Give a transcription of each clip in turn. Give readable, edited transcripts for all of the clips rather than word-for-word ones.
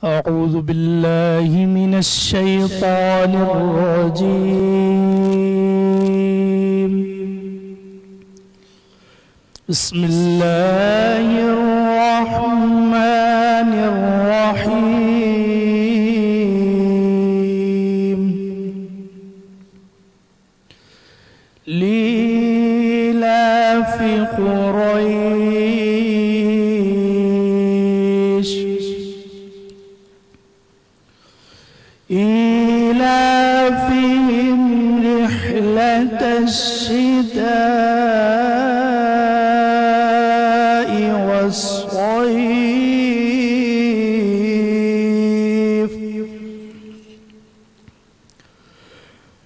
अऊज़ु बिल्लाहि मिनश शैतानिर रजीम। बिस्मिल्लाहिर रहमानिर रहीम। लीलाफि कुरैश ईलाफिहिम रिह्लतश शिताइ वस्सैफ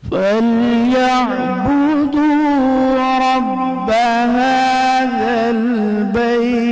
फलयअबुदू रब्ब हाज़ल बैत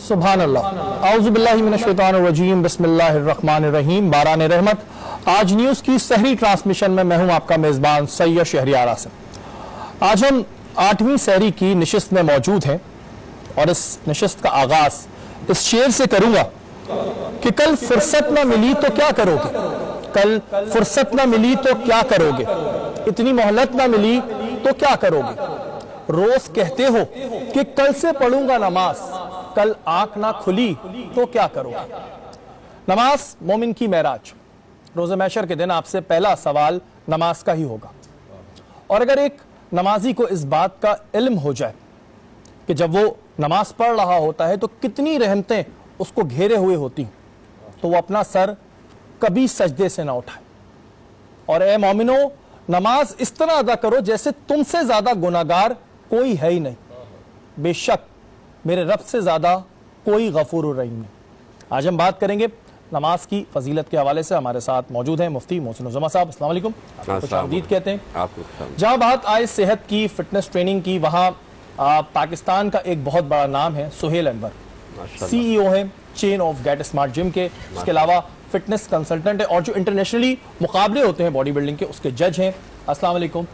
सुभान अल्लाह। आऊज़ु बिल्लाहि मिनश शैतानिर रजीम। बिस्मिल्लाहिर रहमानिर रहीम। बारान रहमत। आज न्यूज़ की सहरी ट्रांसमिशन में मैं हूं आपका मेज़बान सैयद शहरियार आसिम। आज हम 8वीं सहरी की निशिस्त में मौजूद हैं और इस निशिस्त का आगाज इस शेर से करूंगा कि कल फुर्सत ना मिली तो क्या करोगे, कल फुर्सत ना मिली तो क्या करोगे, इतनी मोहलत ना मिली तो क्या करोगे। रोज कहते हो कि कल से पढ़ूंगा नमाज, कल आंख ना खुली तो क्या करोगे। नमाज मोमिन की महराज। रोज़े महशर के दिन आपसे पहला सवाल नमाज का ही होगा। और अगर एक नमाजी को इस बात का इल्म हो जाए कि जब वो नमाज पढ़ रहा होता है तो कितनी रहमतें उसको घेरे हुए होती हैं, तो वो अपना सर कभी सजदे से ना उठाए। और ए मोमिनो, नमाज इस तरह अदा करो जैसे तुमसे ज्यादा गुनाहगार कोई है ही नहीं। बेशक मेरे रब से ज्यादा कोई गफूर रहीम नहीं। आज हम बात करेंगे नमाज की फजीलत के हवाले से। हमारे साथ मौजूद हैं मुफ्ती मोहसिन उज़्ज़मा साहब। अस्सलाम वालेकुम। खुशामदीद कहते हैं आपको। जहां बात आए सेहत की, फिटनेस ट्रेनिंग की, वहां पाकिस्तान का एक बहुत बड़ा नाम है सुहेल अनवर, CEO है chain of gate smart gym के। उसके अलावा फिटनेस कंसल्टेंट है और जो इंटरनेशनली मुकाबले होते हैं बॉडी बिल्डिंग के, उसके जज हैं। अस्सलाम वालेकुम।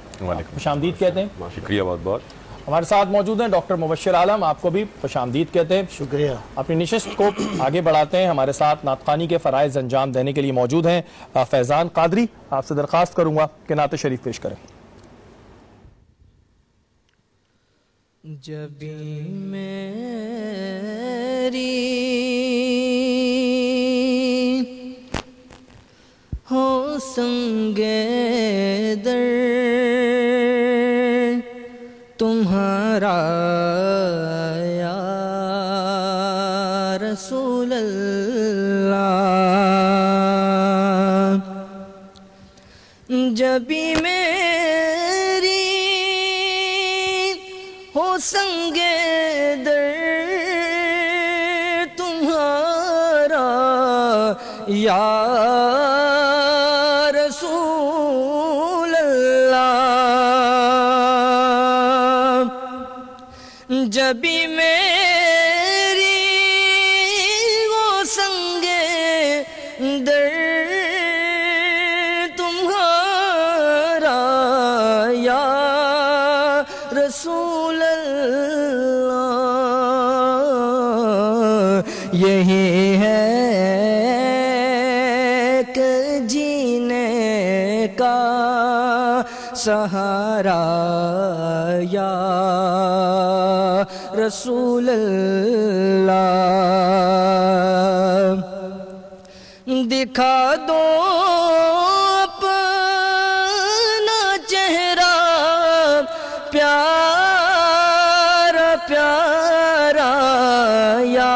खुशामदीद कहते हैं। शुक्रिया बहुत बहुत। हमारे साथ मौजूद हैं डॉक्टर मुबश्शिर आलम, आपको भी खुशामदीद कहते हैं। शुक्रिया। अपनी निशिस्त को आगे बढ़ाते हैं। हमारे साथ नातखानी के फ़राइज़ अंजाम देने के लिए मौजूद हैं फैज़ान कादरी। आपसे दरख्वास्त करूंगा कि नात शरीफ पेश करें। जब मेरी हो संगे दर तुम्हारा या रसूल अल्लाह, जब मेरी हो संगे दर तुम्हारा या रसूल अल्लाह, जब मेरी वो संगे दर तुम्हारा या रसूल अल्लाह, यही है कि जीने का सहारा या रसूल अल्लाह। दिखा दो अपना चेहरा प्यारा प्यारा या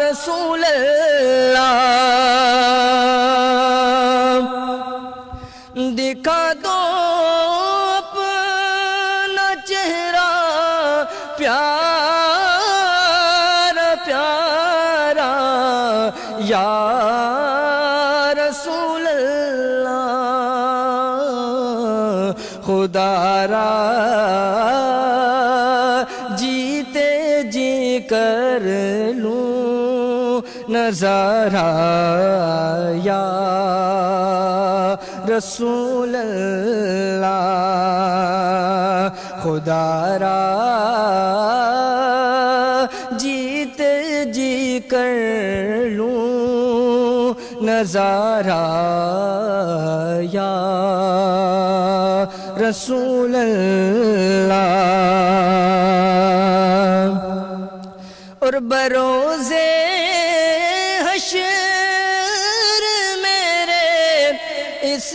रसूल अल्लाह। दिखा दो अपना चेहरा प्यारा प्यारा या रसूल अल्लाह। खुदारा जीते जी कर लूं नज़ारा या रसूल अल्लाह। खुदारा जीते जी कर लूं नज़ारा या रसूल अल्लाह। और बरोज़े हश्र मेरे इस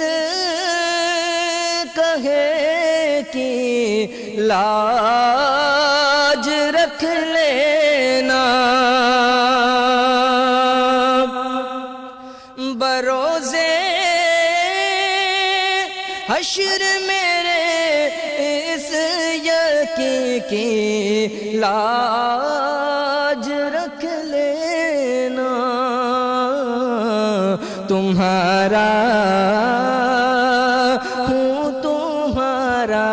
कहे की लाज रख लेना। बरोज़े हश्र मेरे इस यकी की लाज रख लेना। तुम्हारा हूँ तुम्हारा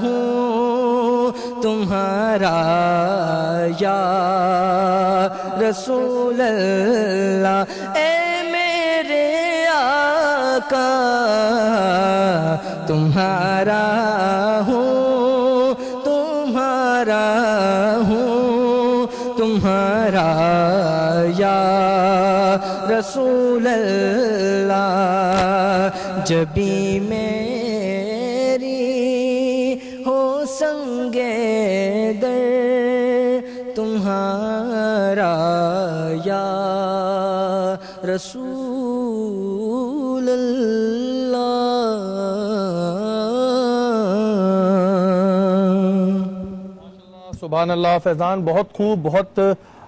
हूँ तुम्हारा या रसूल अल्लाह। ए मेरे आका तुम्हारा हूँ तुम्हारा हूँ तुम्हारा या रसूल अल्लाह। जबी मेरी हो संगे दर तुम्हारा या रसूल अल्लाह। सुभान अल्लाह। फैज़ान, बहुत खूब, बहुत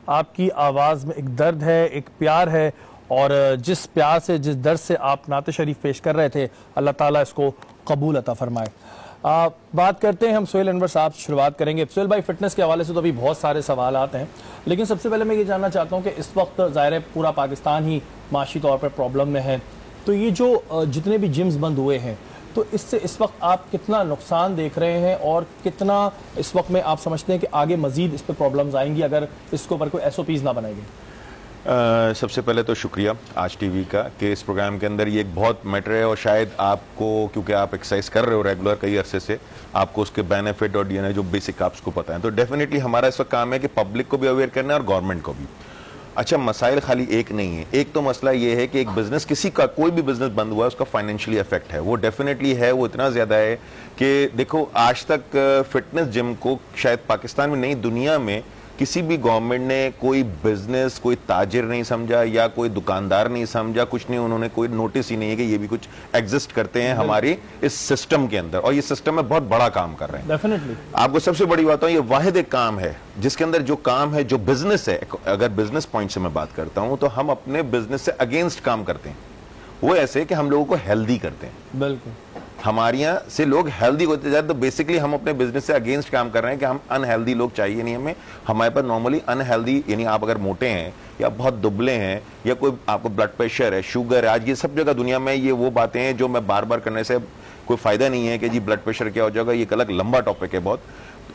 आपकी आवाज़ में एक दर्द है, एक प्यार है, और जिस प्यार से, जिस दर्द से आप नात शरीफ पेश कर रहे थे, अल्लाह ताला इसको कबूल अता फरमाए। बात करते हैं हम सुहेल अनवर साहब से शुरुआत करेंगे। सुहेल भाई, फिटनेस के हवाले से तो अभी बहुत सारे सवाल आते हैं, लेकिन सबसे पहले मैं ये जानना चाहता हूँ कि इस वक्त ज़ाहिर है पूरा पाकिस्तान ही माशी तौर पर प्रॉब्लम में है, तो ये जो जितने भी जिम्स बंद हुए हैं, तो इससे इस वक्त आप कितना नुकसान देख रहे हैं और कितना इस वक्त में आप समझते हैं कि आगे मजीद इस पर प्रॉब्लम्स आएंगी अगर इसके ऊपर कोई SOPs ना बनाएंगे? सबसे पहले तो शुक्रिया आज टीवी का कि इस प्रोग्राम के अंदर ये एक बहुत मैटर है, और शायद आपको, क्योंकि आप एक्सरसाइज कर रहे हो रेगुलर कई अरसे से, आपको उसके बेनिफिट और DNA जो बेसिक आपको पता है, तो डेफिनेटली हमारा इस वक्त काम है कि पब्लिक को भी अवेयर करना है और गवर्नमेंट को भी। अच्छा, मसाइल खाली एक नहीं है। एक तो मसला ये है कि एक बिजनेस, किसी का कोई भी बिजनेस बंद हुआ है, उसका फाइनेंशियली इफेक्ट है, वो डेफिनेटली है, वो इतना ज्यादा है कि देखो आज तक फिटनेस जिम को शायद पाकिस्तान में नहीं, दुनिया में किसी भी गवर्नमेंट ने कोई बिजनेस, कोई ताजिर नहीं समझा या कोई दुकानदार नहीं समझा, कुछ नहीं, उन्होंने कोई नोटिस ही नहीं है कि ये भी कुछ एग्जिस्ट करते हैं हमारी इस सिस्टम के अंदर, और ये सिस्टम में बहुत बड़ा काम कर रहे हैं। डेफिनेटली आपको सबसे बड़ी बात है, ये वाहिद एक काम है जिसके अंदर जो काम है, जो बिजनेस है, अगर बिजनेस पॉइंट से मैं बात करता हूं तो हम अपने बिजनेस से अगेंस्ट काम करते हैं। वो ऐसे कि हम लोगों को हेल्दी करते हैं। बिल्कुल, हमारे यहाँ से लोग हेल्दी होते जाते, तो बेसिकली हम अपने बिजनेस से अगेंस्ट काम कर रहे हैं कि हम अनहेल्दी लोग चाहिए नहीं हमें। हमारे पास नॉर्मली अनहेल्दी, यानी आप अगर मोटे हैं या बहुत दुबले हैं या कोई आपको ब्लड प्रेशर है, शुगर है, आज ये सब जगह दुनिया में ये वो बातें हैं जो मैं बार बार करने से कोई फायदा नहीं है कि जी ब्लड प्रेशर क्या हो जाएगा, ये एक अलग लंबा टॉपिक है बहुत।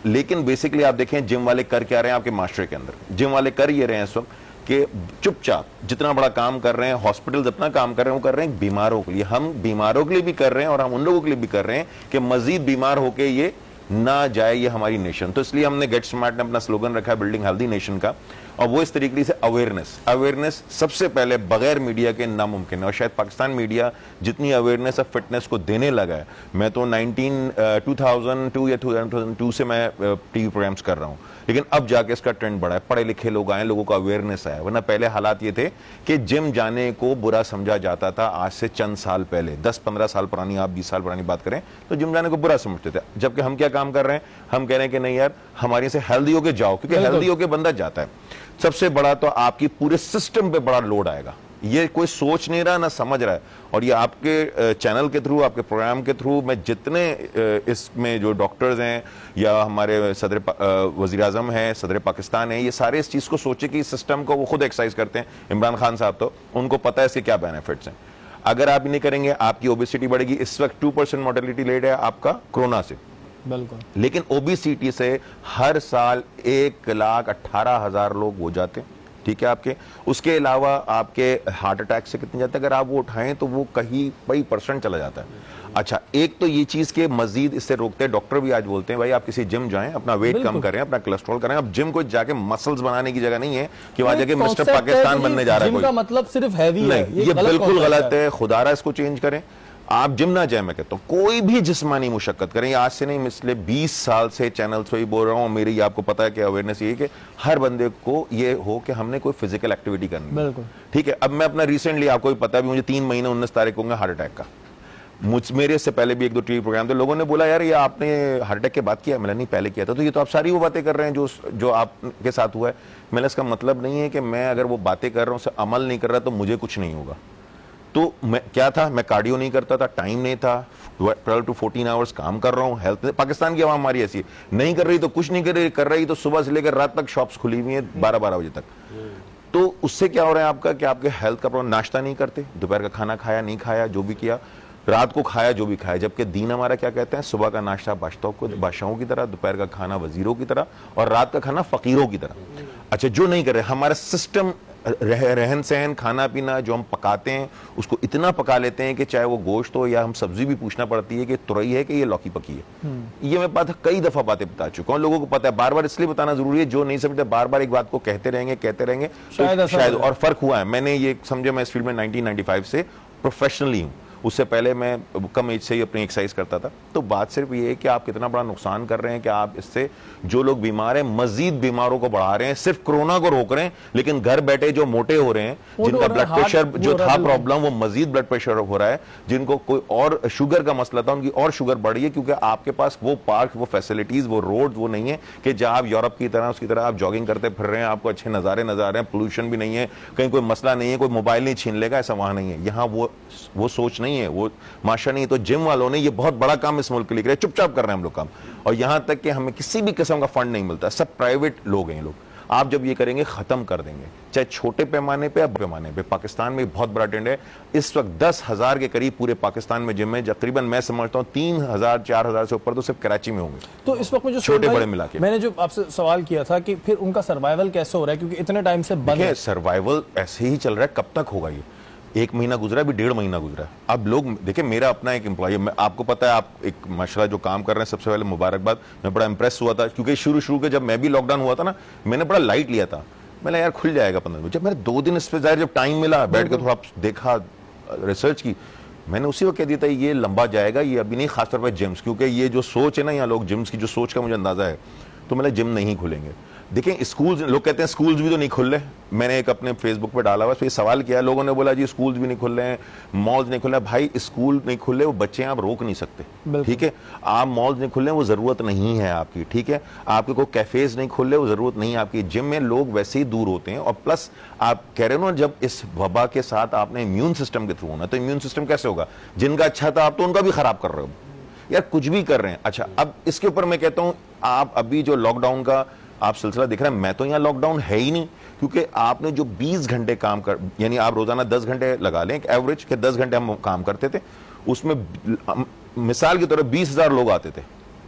लेकिन बेसिकली आप देखें जिम वाले कर क्या रहे हैं आपके मास्टर के अंदर, जिम वाले कर ये रहे हैं इस वक्त कि चुपचाप जितना बड़ा काम कर रहे हैं, हॉस्पिटल्स अपना काम कर रहे हैं, वो कर रहे हैं बीमारों के लिए। हम बीमारों के लिए भी कर रहे हैं और हम उन लोगों के लिए भी कर रहे हैं कि मजीद बीमार होके ये ना जाए ये हमारी नेशन। तो इसलिए हमने गेट स्मार्ट ने अपना स्लोगन रखा है बिल्डिंग हेल्दी नेशन का, और वो इस तरीके से अवेयरनेस सबसे पहले बगैर मीडिया के नामुमकिन है। और शायद पाकिस्तान मीडिया जितनी अवेयरनेस ऑफ फिटनेस को देने लगा है, मैं तो 2002 या 2002 से मैं टीवी प्रोग्राम्स कर रहा हूं, लेकिन अब जाके इसका ट्रेंड बढ़ा है, पढ़े लिखे लोग आए, लोगों को अवेयरनेस आया। वरना पहले हालात ये थे कि जिम जाने को बुरा समझा जाता था। आज से चंद साल पहले, 10-15 साल पुरानी, आप 20 साल पुरानी बात करें तो जिम जाने को बुरा समझते थे। जबकि हम क्या काम कर रहे हैं, हम कह रहे हैं कि नहीं यार, हमारे से हेल्दी होके जाओ, क्योंकि हेल्दी होके बंदा जाता है। सबसे बड़ा तो आपकी पूरे सिस्टम पे बड़ा लोड आएगा, ये कोई सोच नहीं रहा ना समझ रहा है। और ये आपके चैनल के थ्रू, आपके प्रोग्राम के थ्रू, मैं जितने इसमें जो डॉक्टर्स हैं या हमारे सदर वजीर आजम है, सदर पाकिस्तान है, ये सारे इस चीज को सोचे कि इस सिस्टम को वो खुद एक्सरसाइज करते हैं। इमरान खान साहब तो उनको पता है इसके क्या बेनिफिट्स हैं। अगर आप नहीं करेंगे आपकी ओबेसिटी बढ़ेगी। इस वक्त 2% मोर्टेलिटी रेट है आपका कोरोना से, बिल्कुल, लेकिन ओबेसिटी से हर साल 1,18,000 लोग हो जाते हैं। ठीक है, आपके उसके अलावा आपके हार्ट अटैक से कितने जाते हैं, अगर आप वो उठाएं तो वो कहीं कई % चला जाता है। अच्छा, एक तो ये चीज के मजीद इससे रोकते हैं, डॉक्टर भी आज बोलते हैं भाई आप किसी जिम जाएं, अपना वेट कम करें, अपना कोलेस्ट्रॉल करें। अब जिम को जाके मसल्स बनाने की जगह नहीं है कि वहां जाके मिस्टर पाकिस्तान बनने जा रहा है। जिम का मतलब सिर्फ हैवी है, ये बिल्कुल गलत है। खुदारा इसको चेंज करें। आप जिम ना जाए, मैं कहता हूं कोई भी जिस्मानी मुशक्कत करें। आज से नहीं, पिछले 20 साल से चैनल से ही बोल रहा हूं, मेरी आपको पता है कि अवेयरनेस ये कि हर बंदे को ये हो कि हमने कोई फिजिकल एक्टिविटी करनी है। बिल्कुल ठीक है। अब मैं अपना रिसेंटली, आपको भी पता भी, मुझे 3 महीने 19 तारीख को हार्ट अटैक का, मेरे से पहले भी 1-2 टीवी प्रोग्राम थे, लोगों ने बोला यार ये आपने हार्ट अटैक के बाद किया। मैंने नहीं, पहले किया था। तो ये तो आप सारी वो बातें कर रहे हैं जो आपके साथ हुआ है। मैंने, इसका मतलब नहीं है कि मैं अगर वो बातें कर रहा हूं उसे अमल नहीं कर रहा तो मुझे कुछ नहीं होगा। तो मैं क्या था, मैं कार्डियो नहीं करता था, टाइम नहीं था, 12 to 14 आवर्स काम कर रहा हूं। हेल्थ, पाकिस्तान की आवाम हमारी ऐसी है, नहीं कर रही तो कुछ नहीं कर रही तो सुबह से लेकर रात तक शॉप्स खुली हुई है 12-12 बजे तक। तो उससे क्या हो रहा है आपका कि आपके हेल्थ का प्रॉब्लम, नाश्ता नहीं करते, दोपहर का खाना खाया नहीं खाया, जो भी किया, रात को खाया जो भी खाया। जबकि दीन हमारा क्या कहते हैं, सुबह का नाश्ता बादशाहों की तरह, दोपहर का खाना वजीरों की तरह और रात का खाना फकीरों की तरह। अच्छा, जो नहीं कर रहे, हमारा सिस्टम रहन सहन, खाना पीना जो हम पकाते हैं उसको इतना पका लेते हैं कि चाहे वो गोश्त हो या हम सब्जी भी पूछना पड़ती है कि तुरई है कि ये लौकी पकी है। ये मैं बात कई दफा बातें बता चुका हूं, लोगों को पता है, बार बार इसलिए बताना जरूरी है, जो नहीं समझते बार बार एक बात को कहते रहेंगे तो शायद और फर्क हुआ है। मैंने ये समझे, मैं इस फील्ड में 1995 से प्रोफेशनली हूं, उससे पहले मैं कम एज से ही अपनी एक्सरसाइज करता था। तो बात सिर्फ ये है कि आप कितना बड़ा नुकसान कर रहे हैं कि आप इससे जो लोग बीमार हैं मजीद बीमारों को बढ़ा रहे हैं। सिर्फ कोरोना को रोक रहे हैं, लेकिन घर बैठे जो मोटे हो रहे हैं, जिनका ब्लड प्रेशर जो था प्रॉब्लम, वो मजीद ब्लड प्रेशर हो रहा है, जिनको कोई और शुगर का मसला था उनकी और शुगर बढ़ी है, क्योंकि आपके पास वो पार्क, वो फैसिलिटीज, वो रोड वो नहीं है कि जहां आप यूरोप की तरह उसकी तरह आप जॉगिंग करते फिर रहे हैं, आपको अच्छे नजारे नजर आ रहे हैं, पोल्यूशन भी नहीं है, कहीं कोई मसला नहीं है, कोई मोबाइल नहीं छीन लेगा, ऐसा वहां नहीं है। यहाँ वो सोच नहीं है, वो माशा नहीं। तो जिम वालों ने ये बहुत बड़ा काम इस मुल्क के लिए किया, चुपचाप कर रहे हैं हम लोग काम, और यहां तक कि हमें किसी भी किस्म का फंड नहीं मिलता, सब प्राइवेट लोग हैं ये लोग। आप जब ये करेंगे खत्म कर देंगे, चाहे छोटे पैमाने पे या बड़े पैमाने पे। पाकिस्तान में बहुत बड़ा ट्रेंड है, इस वक्त 10,000 के करीब पूरे पाकिस्तान में जिम है, तकरीबन मैं समझता हूं 3,000-4,000 से ऊपर तो सिर्फ कराची में होंगे। तो इस वक्त मुझे छोटे बड़े मिला के, मैंने जो आपसे सवाल किया था कि फिर उनका सर्वाइवल कैसे हो रहा है, क्योंकि इतने टाइम से बंद है। सर्वाइवल ऐसे ही चल रहा है, कब तक होगा ये? 1 महीना गुजरा, अभी 1.5 महीना गुजरा। अब लोग देखिए, मेरा अपना एक एम्प्लॉय, आपको पता है, आप एक माशाल्लाह जो काम कर रहे हैं, सबसे पहले मुबारकबाद। मैं बड़ा इंप्रेस हुआ था, क्योंकि शुरू के जब मैं भी लॉकडाउन हुआ था ना, मैंने बड़ा लाइट लिया था। मैंने यार खुल जाएगा 15 दिन। जब मैंने 2 दिन इस पर जाहिर जब टाइम मिला, बैठ कर थोड़ा देखा, रिसर्च की, मैंने उसी वक्त कह दिया था ये लंबा जाएगा, ये अभी नहीं, खासतौर पर जिम्स, क्योंकि ये जो सोच है ना यहाँ लोग जिम्स की जो सोच का मुझे अंदाजा है, तो मैंने जिम नहीं खुलेंगे। देखिए स्कूल्स, लोग कहते हैं स्कूल्स भी तो नहीं खुल रहे। मैंने एक अपने फेसबुक पे डाला हुआ, इस पे सवाल किया, लोगों ने बोला जी स्कूल्स भी नहीं खुल रहे हैं, मॉल्स नहीं खुल रहे। भाई स्कूल नहीं खुल रहे, वो बच्चे आप रोक नहीं सकते, ठीक है। आप मॉल्स नहीं खुल रहे, वो जरूरत नहीं है आपकी, ठीक है। आपके कोई कैफेज नहीं खुल रहे, वो जरूरत नहीं है आपकी। जिम में लोग वैसे ही दूर होते हैं, और प्लस आप कह रहे हो ना, जब इस वबा के साथ आपने इम्यून सिस्टम के थ्रू होना, तो इम्यून सिस्टम कैसे होगा? जिनका अच्छा था आप तो उनका भी खराब कर रहे हो यार, कुछ भी कर रहे हैं। अच्छा, अब इसके ऊपर मैं कहता हूं, आप अभी जो लॉकडाउन का आप सिलसिला दिख रहा है, मैं तो यहाँ लॉकडाउन है ही नहीं, क्योंकि आपने जो 20 घंटे काम कर, यानी आप रोजाना 10 घंटे लगा लें एवरेज के 10 घंटे हम काम करते थे, उसमें मिसाल की तरह 20,000 लोग आते थे,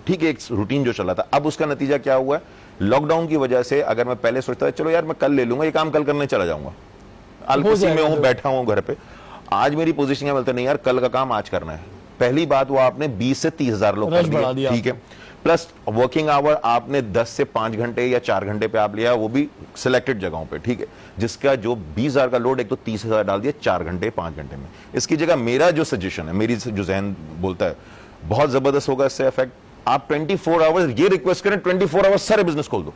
ठीक है, एक रूटीन जो चला था। अब उसका नतीजा क्या हुआ है? लॉकडाउन की वजह से अगर मैं पहले सोचता था चलो यार मैं कल ले लूंगा, ये काम कल करने चला जाऊंगा, अलकुसी में हूं, बैठा हूं घर पे, आज मेरी पोजीशन क्या बोलते नहीं यार कल का काम आज करना है। पहली बात, वो आपने 20 से 30,000 लोग कर दिए, ठीक है। प्लस वर्किंग आवर आपने 10 से 5 घंटे या 4 घंटे पे आप लिया, वो भी सिलेक्टेड जगहों पे, ठीक है, जिसका जो 20,000 का लोड एक तो 30,000 डाल दिया 4 घंटे 5 घंटे में। इसकी जगह मेरा जो सजेशन है, मेरी जो जहन बोलता है, बहुत जबरदस्त होगा इससे इफेक्ट। आप 24 आवर्स ये रिक्वेस्ट करें, 24 आवर्स सारे बिजनेस खोल दो,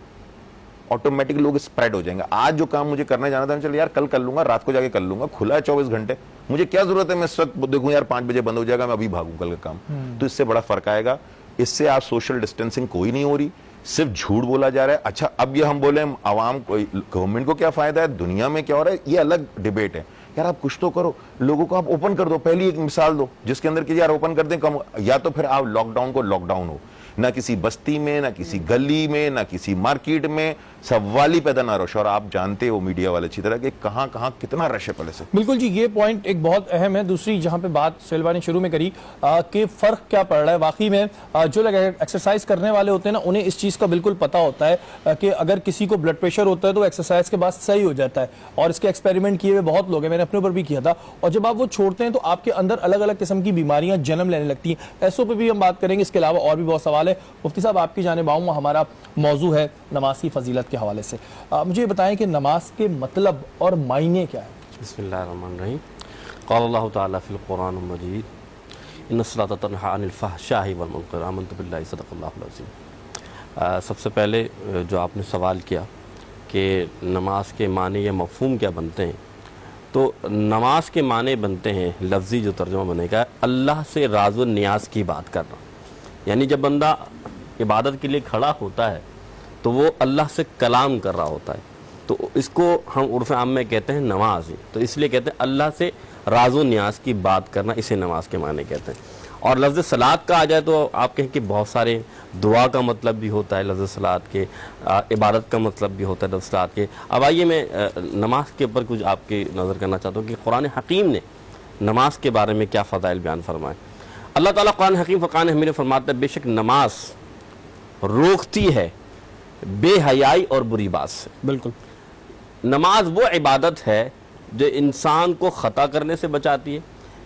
ऑटोमेटिक लोग स्प्रेड हो जाएंगे। आज जो काम मुझे करने जाना था, चल यार कल कर लूंगा, रात को जाके कर लूंगा, खुला है 24 घंटे, मुझे क्या जरूरत है मैं इस वक्त देखूं यार 5 बजे बंद हो जाएगा, मैं अभी भागूं कल का काम। तो इससे बड़ा फर्क आएगा। इससे आप सोशल डिस्टेंसिंग कोई नहीं हो रही, सिर्फ झूठ बोला जा रहा है। अच्छा, अब ये हम बोले आवाम को, गवर्नमेंट को क्या फायदा है, दुनिया में क्या हो रहा है, ये अलग डिबेट है। यार आप कुछ तो करो, लोगों को आप ओपन कर दो, पहली एक मिसाल दो जिसके अंदर कि यार ओपन कर दें कम, या तो फिर आप लॉकडाउन को लॉकडाउन हो, ना किसी बस्ती में, ना किसी गली में, ना किसी मार्केट में सवाल ही पैदा ना रश। और आप जानते हो मीडिया वाले अच्छी तरह कि कहां कहां कितना रश है पहले से। बिल्कुल जी, ये पॉइंट एक बहुत अहम है। दूसरी जहां पे बात सेलवा ने शुरू में करी कि फर्क क्या पड़ रहा है, वाकई में जो लोग एक्सरसाइज करने वाले होते हैं ना, उन्हें इस चीज का बिल्कुल पता होता है कि अगर किसी को ब्लड प्रेशर होता है तो एक्सरसाइज के बाद सही हो जाता है, और इसके एक्सपेरिमेंट किए हुए बहुत लोग हैं, मैंने अपने ऊपर भी किया था। और जब आप वो छोड़ते हैं तो आपके अंदर अलग अलग किस्म की बीमारियां जन्म लेने लगती हैं। ऐसों पे भी हम बात करेंगे, इसके अलावा और भी बहुत सवाल है। मुफ्ती साहब आपकी जानिब आऊंगा, हमारा मौजू है नमाज की फजीलत के हवाले से। मुझे ये बताएं कि नमाज के मतलब और मायने क्या है। बिस्मिल्लाहिर्रहमानिर्रहीम। क़ाल अल्लाहु तआला फ़िल क़ुरानिल मजीद इन्नस्सलाता तन्हा अनिल फ़हशाइ वल मुनकर आमनतु बिल्लाहि सदक़ल्लाहुल अज़ीम। सबसे पहले जो आपने सवाल किया कि नमाज के माने या मफ़हूम क्या बनते हैं, तो नमाज के माने बनते हैं, लफ्ज़ी जो तर्जुमा बनेगा, अल्लाह से राज़ो नियाज़ की बात करना। यानी जब बंदा इबादत के लिए खड़ा होता है तो वो अल्लाह से कलाम कर रहा होता है, तो इसको हम उर्फ़ आम में कहते हैं नमाज ही। तो इसलिए कहते हैं अल्लाह से राज़ो नियाज़ की बात करना, इसे नमाज के माने कहते हैं। और लफ्ज़ सलात का आ जाए तो आप कहें कि बहुत सारे दुआ का मतलब भी होता है लफ्ज़ सलात के, इबादत का मतलब भी होता है लफ्ज़ सलात के। अब आइए मैं नमाज के ऊपर कुछ आपकी नज़र करना चाहता हूँ कि कुरान हकीम ने नमाज के बारे में क्या फ़ज़ाइल बयान फरमाए। अल्लाह ताला कुरान हकीम फ़ुरक़ान हमीद फरमाता है, बेशक नमाज रोकती है बेहयाई और बुरी बात से। बिल्कुल, नमाज वो इबादत है जो इंसान को ख़ता करने से बचाती है,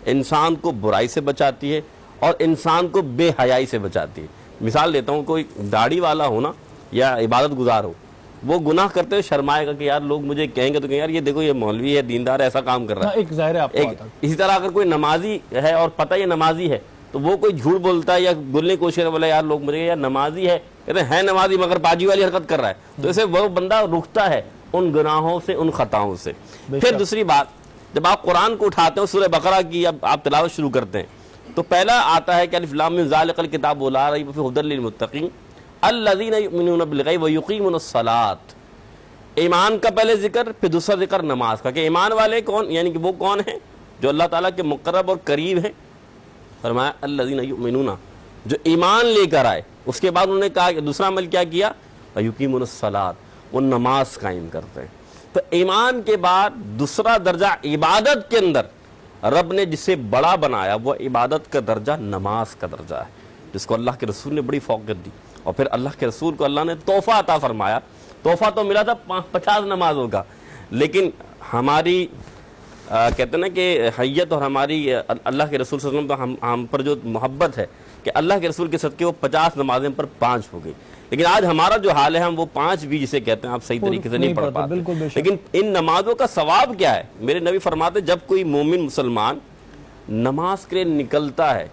इंसान को बुराई से बचाती है और इंसान को बेहयाई से बचाती है। मिसाल देता हूँ, कोई दाढ़ी वाला हो ना या इबादत गुजार हो, वो गुनाह करते हुए शर्माएगा कि यार लोग मुझे कहेंगे तो कहेंगे यार ये देखो ये मौलवी है, दीनदार है, ऐसा काम कर रहा है। एक ज़ाहिर है आपको इसी तरह अगर कोई नमाजी है और पता ये नमाजी है तो वो कोई झूठ बोलता है या बोलने की कोशिश बोला यार लोग मुझे यार नमाजी है, कहते हैं नमाजी मगर बाजी वाली हरकत कर रहा है, तो इसे वो बंदा रुकता है उन गुनाहों से, उन खताओं से। फिर दूसरी बात, जब आप कुरान को उठाते हो, सूरह बकरा की अब आप तिलावत शुरू करते हैं तो पहला आता है कि अलिफ लाम मीम ज़ालिकल किताबु ला रैब फीहि हुदल लिल मुत्तक़ीन अल्लज़ीना युमिनूना बिल गैब व युक़ीमूनस सलात। ईमान का पहले जिक्र, फिर दूसरा जिक्र नमाज का, कि ईमान वाले कौन, यानी कि वो कौन है जो अल्लाह ताला के मुक़र्रब और करीब हैं। फरमाया अल्लज़ीना युमिनूना, जो ईमान लेकर आए। उसके बाद उन्होंने कहा कि दूसरा अमल क्या किया, युक़ीमूनस सलात, वो नमाज कायम करते हैं। तो ईमान के बाद दूसरा दर्जा इबादत के अंदर रब ने जिसे बड़ा बनाया वो इबादत का दर्जा नमाज का दर्जा है, जिसको अल्लाह के रसूल ने बड़ी फौकत दी। और फिर अल्लाह के रसूल को अल्लाह ने तोहफा अता फरमाया। तोहफा तो मिला था 50 नमाजों का, लेकिन हमारी कहते हैं ना कि हैयत और हमारी अल्लाह के रसूल सल्लल्लाहु अलैहि वसल्लम तो हम पर जो मोहब्बत है कि अल्लाह के रसूल के सदके वो 50 नमाजें पर 5 हो गई। लेकिन आज हमारा जो हाल है, हम वो 5 भी जिसे कहते हैं आप सही तरीके से नहीं पढ़ पाते। लेकिन इन नमाजों का सवाब क्या है, मेरे नबी फरमाते जब कोई मोमिन मुसलमान नमाज के लिए निकलता है,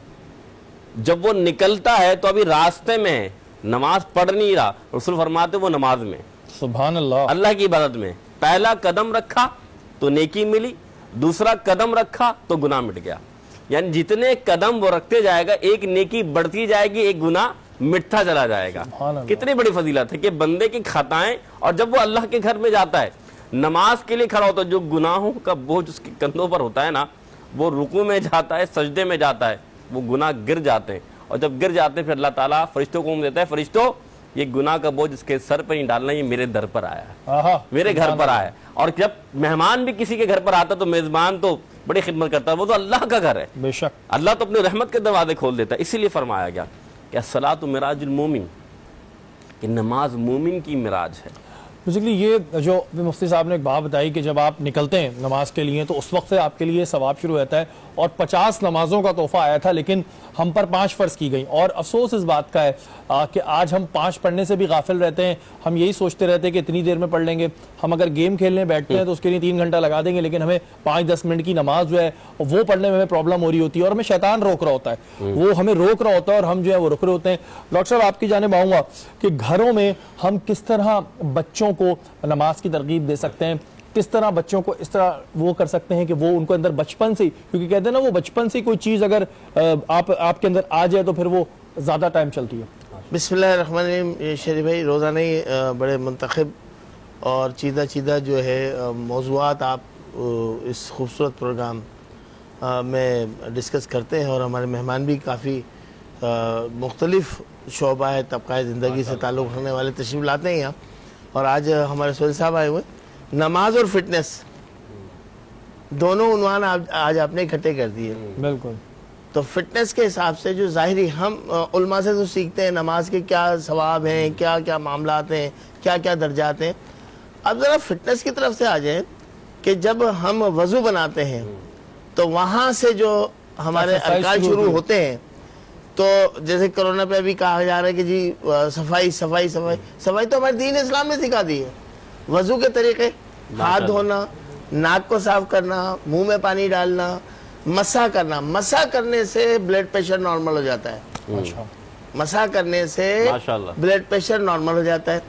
जब वो निकलता है तो अभी रास्ते में है, नमाज पढ़ नहीं रहा, रसूल फरमाते वो नमाज में, सुभान अल्लाह, अल्लाह की इबादत में। पहला कदम रखा तो नेकी मिली, दूसरा कदम रखा तो गुनाह मिट गया। यानी जितने कदम वो रखते जाएगा एक नेकी बढ़ती जाएगी, एक गुनाह मिटता चला जाएगा। कितनी बड़ी फजीलत है कि बंदे की खताएं, और जब वो अल्लाह के घर में जाता है नमाज के लिए खड़ा होता है, जो गुनाहों का बोझ उसके कंधों पर होता है ना, वो रुकू में जाता है, सजदे में जाता है, वो गुनाह गिर जाते हैं। और जब गिर जाते हैं फिर अल्लाह ताला फरिश्तों को देता है, फरिश्तों ये गुनाह का बोझ इसके सर पर नहीं डालना, ये मेरे दर पर आया है, मेरे घर पर आया है। और जब मेहमान भी किसी के घर पर आता तो मेजबान तो बड़ी खिदमत करता है, वो तो अल्लाह का घर है, बेशक अल्लाह तो अपने रहमत के दरवाजे खोल देता है। इसीलिए फरमाया गया कि अस्सलातु मिराजुल मोमिन, कि नमाज मोमिन की मिराज है। बेसिकली ये जो मुफ्ती साहब ने एक बात बताई कि जब आप निकलते हैं नमाज के लिए तो उस वक्त से आपके लिए सवाब शुरू होता है, और 50 नमाजों का तोहफा आया था लेकिन हम पर 5 फ़र्ज की गई, और अफसोस इस बात का है कि आज हम 5 पढ़ने से भी गाफिल रहते हैं। हम यही सोचते रहते हैं कि इतनी देर में पढ़ लेंगे। हम अगर गेम खेलने बैठते हैं तो उसके लिए 3 घंटा लगा देंगे, लेकिन हमें 5-10 मिनट की नमाज जो है वो पढ़ने में हमें प्रॉब्लम हो रही होती है, और हमें शैतान रोक रहा होता है, वो हमें रोक रहा होता है और हम जो है वो रुक रहे होते हैं। डॉक्टर साहब, आपकी जानिब आऊँगा कि घरों में हम किस तरह बच्चों को नमाज की तरगीब दे सकते हैं, किस तरह बच्चों को इस तरह वो कर सकते हैं कि वो उनको अंदर बचपन से, क्योंकि कहते हैं ना वो बचपन से कोई चीज़ अगर आपके अंदर आ जाए तो फिर वो ज़्यादा टाइम चलती है। बिस्मिल्लाहिर्रहमानिर्रहीम। शरीफ भाई, रोज़ाना ही बड़े मुंतखब और चीदा जो है मौज़ूआत आप इस खूबसूरत प्रोग्राम में डिस्कस करते हैं, और हमारे मेहमान भी काफ़ी मुख्तलिफ शोबा है, तबका ज़िंदगी से ताल्लुक़ रखने वाले तशरीफ़ लाते हैं यहाँ। और आज हमारे सोहेल साहब आए हुए, नमाज और फिटनेस दोनों उन्वान आज आपने इकट्ठे कर दिए। बिल्कुल। तो फिटनेस के हिसाब से जो ज़ाहिरी हम उलमा से तो सीखते हैं नमाज के क्या सवाब हैं, क्या क्या मामलात हैं, क्या क्या दर्जात हैं। अब ज़रा फिटनेस की तरफ से आ जाए कि जब हम वज़ू बनाते हैं तो वहाँ से जो हमारे अरकान शुरू होते हैं, तो जैसे कोरोना पे अभी कहा जा रहा है कि जी सफाई सफाई सफाई सफाई तो हमारे दीन इस्लाम ने सिखा दी है। वज़ू के तरीके, हाथ धोना, नाक को साफ करना, मुंह में पानी डालना, मसा करना। मसा करने से ब्लड प्रेशर नॉर्मल हो जाता है। मसा करने से ब्लड प्रेशर नॉर्मल हो जाता है।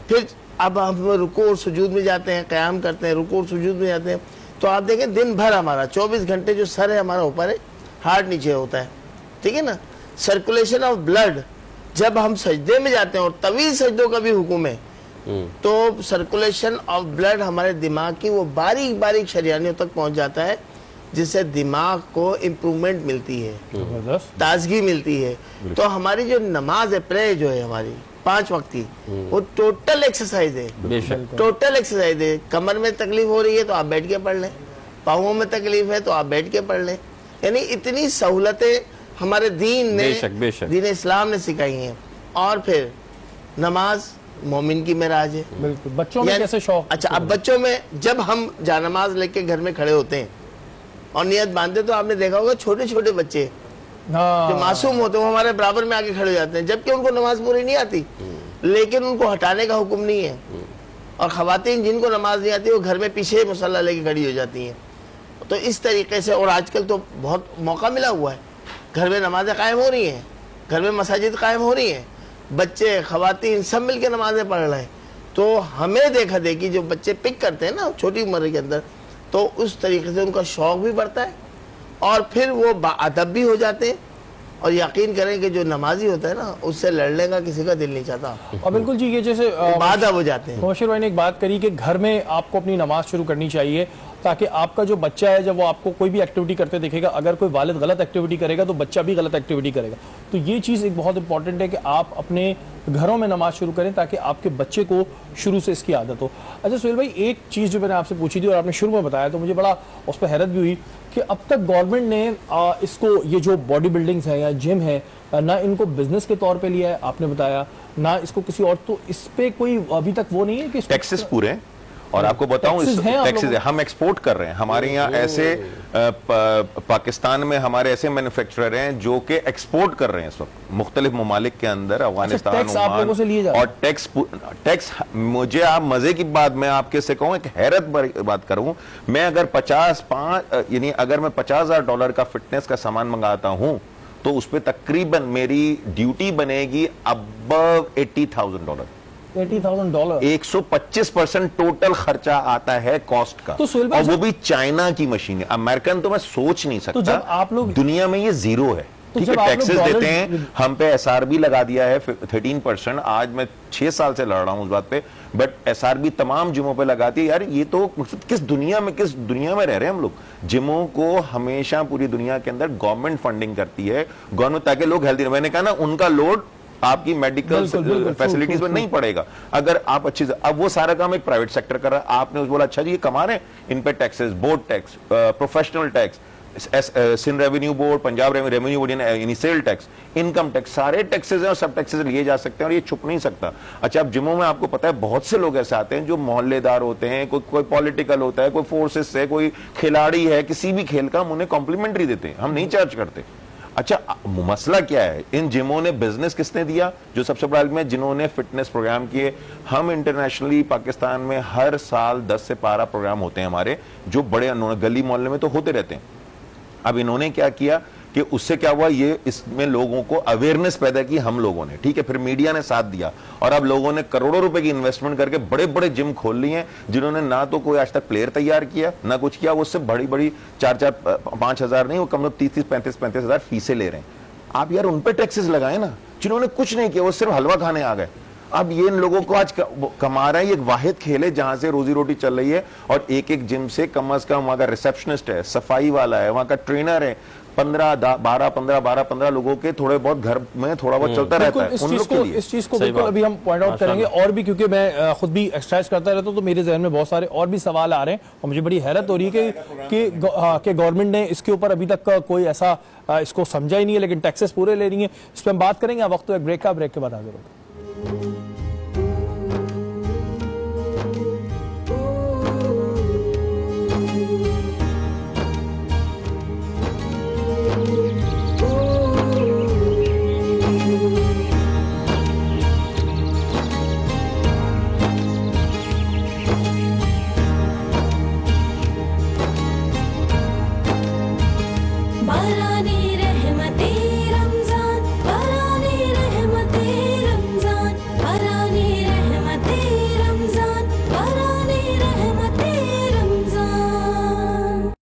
फिर अब हम रुकू और सुजूद में जाते हैं, क़याम करते हैं, रुकू और सुजूद में जाते हैं, तो आप देखें दिन भर हमारा 24 घंटे जो सर है हमारा ऊपर है, हार्ट नीचे होता है, ठीक है ना। सर्कुलेशन ऑफ ब्लड, जब हम सजदे में जाते हैं और तवील सजदों का भी हुक्म है, तो सर्कुलेशन ऑफ ब्लड हमारे दिमाग की वो बारीक बारीक शरियानियों तक पहुंच जाता है, जिससे दिमाग को इम्प्रूवमेंट मिलती है, ताजगी मिलती है। तो हमारी जो नमाज है, प्रे जो है हमारी 5 वक्त की, वो टोटल एक्सरसाइज है, टोटल एक्सरसाइज है। कमर में तकलीफ हो रही है तो आप बैठ के पढ़ लें, पाँवों में तकलीफ है तो आप बैठ के पढ़ लें। यानी इतनी सहूलतें हमारे दीन ने, दीन इस्लाम ने सिखाई हैं। और फिर नमाज मोमिन की मेराज है। बिल्कुल। बच्चों में कैसे शौक? अच्छा, अब बच्चों में जब हम जानमाज लेके घर में खड़े होते हैं और नियत बांधते, तो आपने देखा होगा छोटे छोटे बच्चे जो मासूम होते हैं वो हमारे बराबर में आके खड़े हो जाते हैं, जबकि उनको नमाज पूरी नहीं आती, लेकिन उनको हटाने का हुक्म नहीं है। और खवातीन जिनको नमाज नहीं आती वो घर में पीछे मुसल्ला लेके खड़ी हो जाती हैं। तो इस तरीके से, और आजकल तो बहुत मौका मिला हुआ है, घर में नमाजें कायम हो रही हैं, घर में मसाजिद कायम हो रही हैं, बच्चे खवातीन सब मिलकर नमाजें पढ़ रहे हैं। तो हमें देखा देखी जो बच्चे पिक करते हैं ना छोटी उम्र के अंदर, तो उस तरीके से उनका शौक भी बढ़ता है और फिर वो बाअदब भी हो जाते हैं। और यकीन करें कि जो नमाजी होता है ना, उससे लड़ने का किसी का दिल नहीं चाहता। और बिल्कुल जी, ये जैसे बाअदब हो जाते हैं। मोशर भाई ने एक बात करी कि घर में आपको अपनी नमाज शुरू करनी चाहिए, ताकि आपका जो बच्चा है जब वो आपको कोई भी एक्टिविटी करते दिखेगा, अगर कोई वालिद गलत एक्टिविटी करेगा तो बच्चा भी गलत एक्टिविटी करेगा। तो ये चीज़ एक बहुत इंपॉर्टेंट है कि आप अपने घरों में नमाज शुरू करें ताकि आपके बच्चे को शुरू से इसकी आदत हो। अच्छा सोहेल भाई, एक चीज़ जो मैंने आपसे पूछी थी और आपने शुरू में बताया, तो मुझे बड़ा उस पर हैरत भी हुई कि अब तक गवर्नमेंट ने इसको, ये जो बॉडी बिल्डिंग्स है या जिम है, ना इनको बिजनेस के तौर पे लिया है आपने बताया, ना इसको किसी और, तो इस पे कोई अभी तक वो नहीं है कि टैक्सेस पूरे हैं। और आपको बताऊं, टैक्सेस हम एक्सपोर्ट कर रहे हैं। हमारे यहाँ ऐसे पाकिस्तान में हमारे ऐसे मैन्युफैक्चरर हैं जो कि एक्सपोर्ट कर रहे हैं इस वक्त मुख्तलिफ ममालिक के अंदर, अफगानिस्तान, और टैक्स मुझे, आप मजे की बात मैं आपके से कहूँ, एक हैरत बात करूँ, मैं अगर यानी अगर मैं $50,000 का फिटनेस का सामान मंगाता हूँ तो उस पर तकरीबन मेरी ड्यूटी बनेगी अबव $80,000। $80,000 125% टोटल खर्चा आता है कॉस्ट का, तो और वो भी चाइना की मशीन है। अमेरिकन तो मैं सोच नहीं सकता। तो जब आप लोग दुनिया में ये जीरो है, ठीक है, टैक्सेस देते हैं, हम पे SRB लगा दिया है 13%। आज मैं 6 साल से लड़ रहा हूं उस बात पे, बट SRB तमाम जिमों पे लगाती है। यार ये तो किस दुनिया में रह रहे हैं हम लोग। जिमों को हमेशा पूरी दुनिया के अंदर गवर्नमेंट फंडिंग करती है, गवर्नमेंट, ताकि लोग हेल्दी। मैंने कहा ना, उनका लोड आपकी मेडिकल फैसिलिटीज में नहीं पड़ेगा अगर आप अच्छी। अब वो सारा काम एक प्राइवेट सेक्टर कर रहा है। आपने बोला अच्छा जी ये कमा रहे हैं, इन पे taxes, board tax, professional tax, Sindh revenue board, Punjab revenue board, यानी सेल टैक्स, इनकम टैक्स, सारे टैक्सेस हैं और सब टैक्सेस लिए जा सकते हैं और ये छुप नहीं सकता। अच्छा, अब जिमों में आपको पता है बहुत से लोग ऐसे आते हैं जो मोहल्लेदार होते हैं, कोई पॉलिटिकल होता है, कोई फोर्सेस से, कोई खिलाड़ी है, किसी भी खेल का हम उन्हें कॉम्प्लीमेंट्री देते हैं, हम नहीं चार्ज करते। अच्छा, मसला क्या है? इन जिमों ने बिजनेस किसने दिया? जो सबसे बड़ा आदमी है, जिन्होंने फिटनेस प्रोग्राम किए। हम इंटरनेशनली पाकिस्तान में हर साल 10 से 12 प्रोग्राम होते हैं हमारे, जो बड़े गली मोहल्ले में तो होते रहते हैं। अब इन्होंने क्या किया कि उससे क्या हुआ, ये इसमें लोगों को अवेयरनेस पैदा की हम लोगों ने, ठीक है, फिर मीडिया ने साथ दिया और अब लोगों ने करोड़ों रुपए की इन्वेस्टमेंट करके बड़े बड़े जिम खोल लिए हैं, जिन्होंने ना तो कोई आज तक प्लेयर तैयार किया ना कुछ किया। वो उससे बड़ी बड़ी 4-5 हजार नहीं, वो कम 30-35 हजार फीसें ले रहे हैं। आप यार उन पे टैक्सेस लगाए ना, जिन्होंने कुछ नहीं किया, वो सिर्फ हलवा खाने आ गए। अब ये इन लोगों को आज कमा रहा है, ये एक वाहिद खेल है जहां से रोजी रोटी चल रही है और एक एक जिम से कम से कम वहां का रिसेप्शनिस्ट है, सफाई वाला है, वहां का ट्रेनर है, 12 लोगों के थोड़े बहुत घर में थोड़ा बहुत चलता रहता है। इस चीज को बिल्कुल अभी हम पॉइंट आउट करेंगे और भी, क्योंकि मैं खुद भी एक्सरसाइज करता रहता हूं तो मेरे जहन में बहुत सारे और भी सवाल आ रहे हैं और मुझे बड़ी हैरत हो रही है कि गवर्नमेंट ने इसके ऊपर अभी तक कोई ऐसा इसको समझा ही नहीं है, लेकिन टैक्सेस पूरे ले रही है। इस पर हम बात करेंगे। वक्त तो एक ब्रेक का, ब्रेक के बाद हाजिर होगा। बाराने